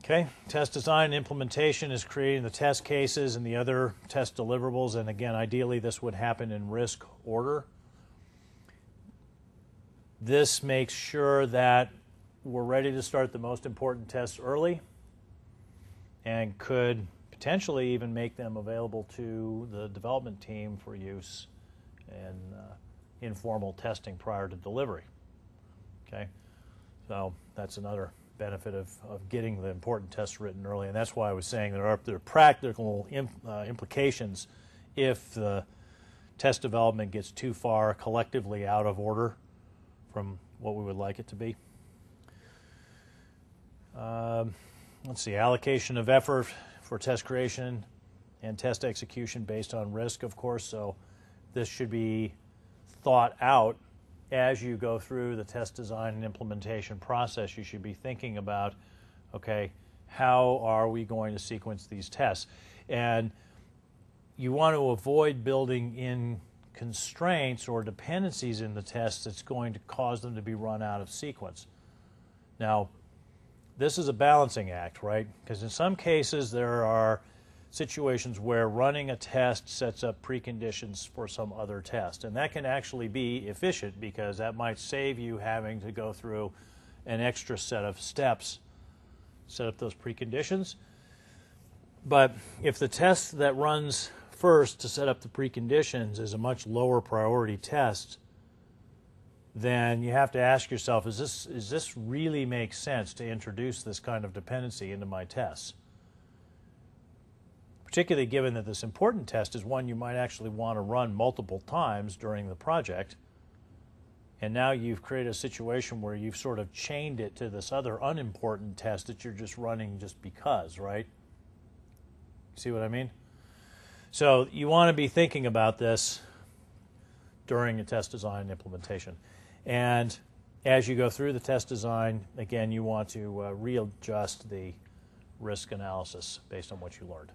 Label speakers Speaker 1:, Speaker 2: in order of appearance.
Speaker 1: Okay, test design and implementation is creating the test cases and the other test deliverables, and again, ideally this would happen in risk order. This makes sure that we're ready to start the most important tests early and could potentially even make them available to the development team for use in informal testing prior to delivery. Okay, so that's another benefit of getting the important tests written early, and that's why I was saying there are practical implications if the test development gets too far collectively out of order from what we would like it to be. Let's see, allocation of effort for test creation and test execution based on risk, of course, so this should be thought out as you go through the test design and implementation process. You should be thinking about, okay, how are we going to sequence these tests? And you want to avoid building in constraints or dependencies in the tests that's going to cause them to be run out of sequence. Now, this is a balancing act, right? Because in some cases there are situations where running a test sets up preconditions for some other test, and that can actually be efficient because that might save you having to go through an extra set of steps, set up those preconditions. But if the test that runs first to set up the preconditions is a much lower priority test, then you have to ask yourself, is this really make sense to introduce this kind of dependency into my tests? Particularly given that this important test is one you might actually want to run multiple times during the project, and now you've created a situation where you've sort of chained it to this other unimportant test that you're just running just because, right? See what I mean? So you want to be thinking about this during a test design and implementation. And as you go through the test design, again, you want to readjust the risk analysis based on what you learned.